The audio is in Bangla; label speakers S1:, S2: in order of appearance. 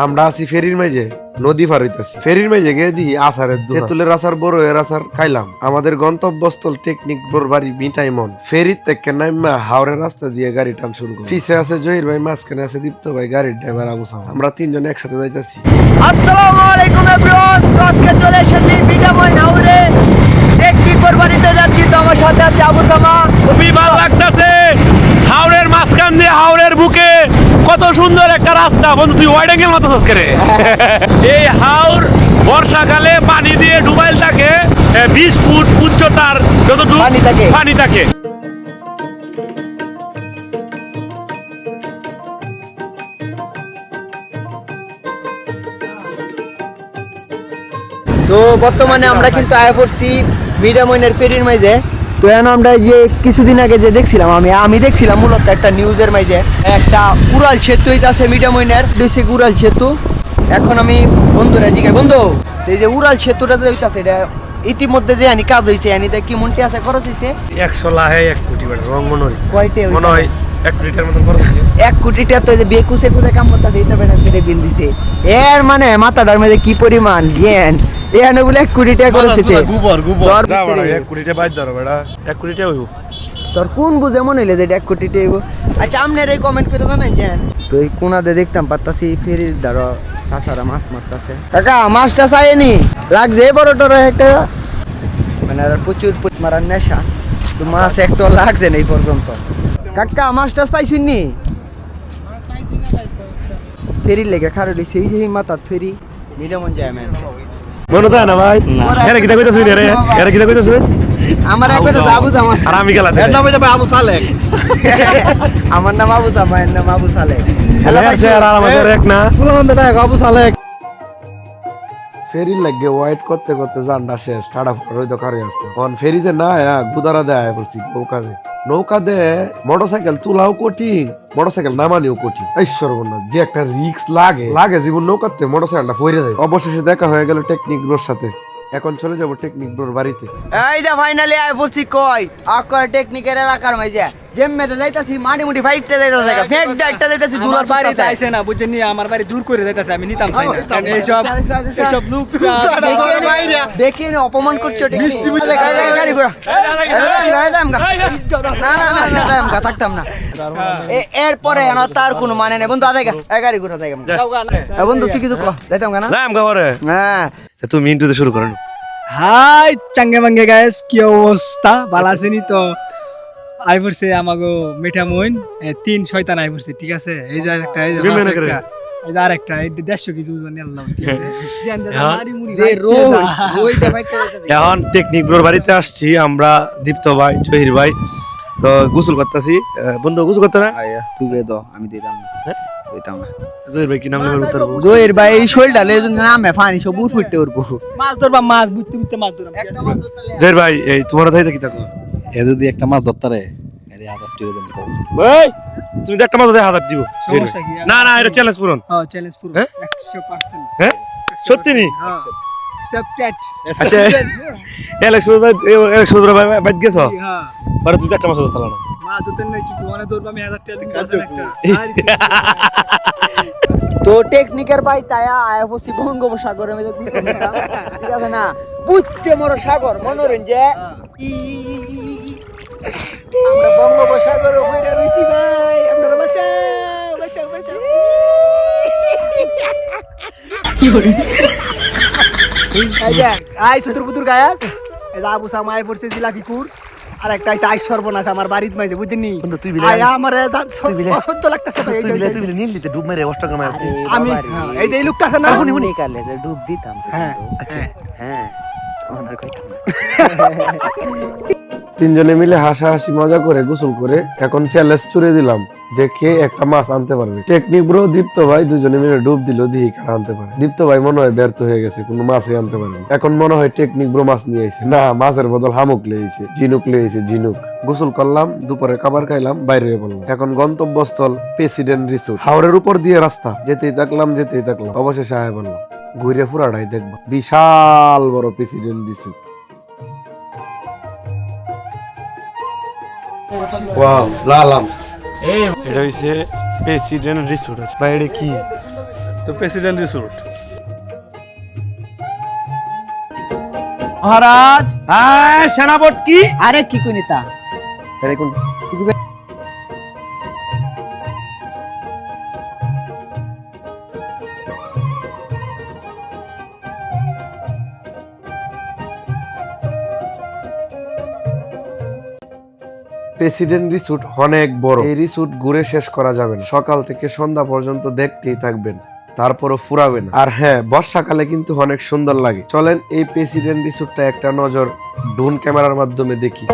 S1: আমরা আছি ফেরির মাঝে, নদী পার হইতেছি। ফেরির মাঝে গিয়ে দিই আচারের দোকান, তেঁতুলের আচার, বড়ের আচার খাইলাম। আমাদের গন্তব্যস্থল টেকনিক ব্রোর বাড়ি মিঠাইমন। ফেরির থেকে নাইমা হাওড়ের রাস্তা দিয়ে গাড়ি টান শুরু করি। পিছে আছে জহির ভাই, মাঝখানে আছে দীপ্ত ভাই, গাড়ির ড্রাইভার আবু সালাম। আমরা তিনজন একসাথে যাইতেছি।
S2: আসসালামু আলাইকুম এভরিওয়ান। তো আজকে চলে এসেছি মিঠামইন হাওড়ে টেকনিক ব্রোর বাড়িতে যাচ্ছি। তো আমার সাথে আছে আবু সামা।
S3: খুবই ভালো লাগতেছে হাওড়ের মাঝখান দিয়ে, হাওড়ের বুকে কত সুন্দর একটা রাস্তা। বন্ধু তুই ওয়াইড অ্যাঙ্গেল মাথা করে এই হাওড় বর্ষাকালে পানি দিয়ে ডুবাইল থাকে 20 ফুট উচ্চতার যতটুকু পানি থাকে।
S2: তো বর্তমানে আমরা কিন্তু আয়া পড়ছি মিঠামইনের ফেরির মাঝে। তো এখন আমরা যে কিছুদিন আগে যে দেখছিলাম, আমি দেখছিলাম মূলত একটা নিউজের মাঝে একটা উড়াল সেতু আছে মিঠামইনের, উড়াল সেতু। এখন আমি বন্ধুরা জিজ্ঞাসা, বন্ধু এই যে উড়াল সেতুটা যে হইতাছে, এটা ইতিমধ্যে যে আনি কাজ হয়েছে, আনিতে কি মনটি আছে, খরচ হয়েছে
S3: 100 লাহে 1 কোটি টাকা রং মনে হইছে,
S2: কয়টে
S3: মনে হয় 1 কোটি টাকার মতন খরচ হইছে।
S2: 1 কোটি টাকা। তো যে বেকুসে কুসে কাম করতেছে, এটা বেটা করে বিল দিছে। এর মানে মাথাটার মধ্যে কি পরিমাণ জ্ঞান। এখানে বলে 1 কোটি টাকা খরচ হয়েছে।
S3: গোবর যা বড় 1 কোটি টাকা বাইর ধরো বেটা, 1 কোটি টাকা হইব।
S2: তোর কোন বুঝে মনে হইলে যে 1 কোটি টাকা হইব? আচ্ছা আপনার এই কমেন্ট করে জানেন যে তো এই কোনাতে দেখতাম পারতাছি ফেরির ধরো চাচারা মাছ মারতাছে। কাকা মাছটা চাইনি লাগছে বড় টর একটা, মানে আর প্রচুর মারার নেশা। তো মাছ একটা লাগছে না এই পর্যন্ত। কাকা মাছটা পাইছুনি? ফেরির লেগে খারো দিছে এই যে মাথাত ফেরি মিঠামইন যায় ম্যান।
S3: মনে তো না ভাই, এরা কিটা কইতাছ রে, এরা কিটা কইতাছ?
S2: আমার এক কথা আবু জামা,
S3: আর আমি গেলাম
S4: এর নাম হইছে আবু সালেক।
S2: আমার নাম আবু জামা, এর নাম আবু সালেক।
S3: আর আমাদের এক না
S4: আবু সালেক।
S1: ফেরির লাগে ওয়াইট করতে করতে জানটা শেষ, ঠাডা ফুটা রইতো কারে আসতো। এখন ফেরিতে না গুদারা দেয় পড়ছি নৌকা দে মোটরসাইকেল তুলাও কঠিন, মোটরসাইকেল নামানিও কঠিন। এই সর্বনাশ, যে একটা রিস্ক লাগে জীবন নৌকাতে মোটরসাইকেলটা ফইরে যায়। অবশেষে দেখা হয়ে গেল টেকনিক ব্রোর সাথে। এখন চলে যাবো টেকনিক ব্রোর বাড়িতে।
S2: এই যে ফাইনালি আই পড়ছি কই আকর টেকনিকের এলাকার মাঝে জেমমেতে যাইতাছি, মাটি মুটি ফাইটতে যাইতাছে, ফেক ডাইটটা যাইতাছি, দুলার
S4: বাড়িতে আইছে না বুঝছেন নি, আমার বাড়ি জোর করে যাইতাছে, আমি নিতাম চাই না। কারণ এইসব লোক
S2: দেখি না অপমান করছো টেকনিক। গাড়ি ঘোড়া না থাকতাম না। এরপরে তার কোনো মানে নেই বন্ধু। আদায় গাড়ি ঘোড়া দেয় বন্ধু, তুই কিছু কহ যাইতাম না। হ্যাঁ
S3: তুমি ইন্টুতে শুরু করো।
S4: হাই চাঙ্গে মাঙ্গে গাইস, কি অবস্থা? ভালো আছেনি? তো আই পড়ছে আমাগো মিঠামইন 3 শয়তান আই পড়ছে, ঠিক আছে? এই যে একটা, এই যে আরেকটা, এই 150 কেজি ওজন আল্লাহ, ঠিক আছে?
S3: এখন টেকনিক ব্রোর বাড়িতে আসছি আমরা, দীপ্ত ভাই, জহির ভাই। তো গোসল করতেছি। বন্ধু গোসল করতে না?
S2: তুই দো, আমি দিতাম না, দিতাম না।
S3: জহির ভাই কি নাম নেবে উত্তর?
S2: জহির ভাই এই শোলটা লে নামে পানি সব উঠ ফুটতে উঠবো।
S4: মাছ ধরবা, মাছ বুঝতে বুঝতে মাছ ধরবা।
S3: জহির ভাই এই তোমার তাই কি থাকো?
S5: এ যদি একটা মাছ ধরতারে এর 1000 টাকা দেন কও
S3: ভাই তুমি তো একটা মাছ 1000 দিব।
S4: সমস্যা কি?
S3: না না, এটা চ্যালেঞ্জ পূরণ।
S4: হ্যাঁ চ্যালেঞ্জ পুরো
S3: হ্যাঁ?
S4: 100%।
S3: হ্যাঁ সত্যি নি?
S4: হ্যাঁ সাবটেট।
S3: আচ্ছা ইলেকশন ভাই বাইত গেছো?
S4: হ্যাঁ
S3: পরে তুমি তো একটা মাছ ধরতালা না।
S4: মাছ ধরতে নাই কিছু, মানে ধরবা আমি 1000 টাকা দিন কাছে একটা।
S2: তো টেকনিকের ভাই তায়া আয়া পড়ছি বঙ্গোপসাগরের মধ্যে, ঠিক আছে না? বুঝতে মরো সাগর মনোরঞ্জে আমরা বঙ্গোপসাগর হইরা রইছি ভাই। আপনারা বাসা বাসা বাসা কি করে এই যে আই সুতুরপুতুর গায়াস, এই যে আবু সামাই পড়ছে জিলাকিপুর। আর একটা আই সর্বনাশ আমার বাড়ির মাঝে, বুঝনি? আই আমার অসহ্য লাগতেছে ভাই। এই যে
S3: তুই নীলতে ডুব মেরে অষ্টগ্রাম
S2: আমি এই যে এই লোকটা আছে না,
S5: উনি কালে ডুব দিতাম।
S2: হ্যাঁ
S5: হ্যাঁ ওনার কইতাম না।
S1: তিনজনে মিলে হাসাহাসি মজা করে গোসল করে এখন চ্যালেঞ্জ ছুড়ে দিলাম যে কে একটা মাছ আনতে পারবে। টেকনিক ব্রো দীপ্ত ভাই দুজনে মিলে ডুব দিল, দিহি কারা আনতে পারে। দীপ্ত ভাই মনে হয় ব্যর্থ হয়ে গেছে, কোনো মাছই আনতে পারেনি। এখন মনে হয় টেকনিক ব্রো মাছ নিয়ে আইছে। না, মাছের বদল হামুক লিয়েছে, ঝিনুক লিয়েছে, ঝিনুক। গোসল করলাম, দুপুরে খাবার খাইলাম, বাইরে হয়ে পড়লাম। এখন গন্তব্যস্থল প্রেসিডেন্ট রিসোর্ট। হাওড়ের উপর দিয়ে রাস্তা, যেতেই থাকলাম অবশেষে আয় বললাম ঘুরে ফুরাটাই দেখবো। বিশাল বড় প্রেসিডেন্ট রিসোর্ট। ওয়াও লালাম,
S3: এটা হইছে প্রেসিডেন্ট রিসোর্ট। না এটা কি তো প্রেসিডেন্ট রিসোর্ট।
S2: মহারাজ
S3: হ্যাঁ সেনাপত কি
S2: আরে কি কই নেতা
S1: আরে কোন প্রেসিডেন্ট রিসোর্ট অনেক বড়। এই রিসোর্ট ঘুরে শেষ করা যাবে না, সকাল থেকে সন্ধ্যা পর্যন্ত দেখতেই থাকবেন, তারপরও ফুরাবেন। আর হ্যাঁ, বর্ষাকালে কিন্তু অনেক সুন্দর লাগে। চলেন এই প্রেসিডেন্ট রিসোর্টটা একটা নজর ড্রোন ক্যামেরার মাধ্যমে দেখি।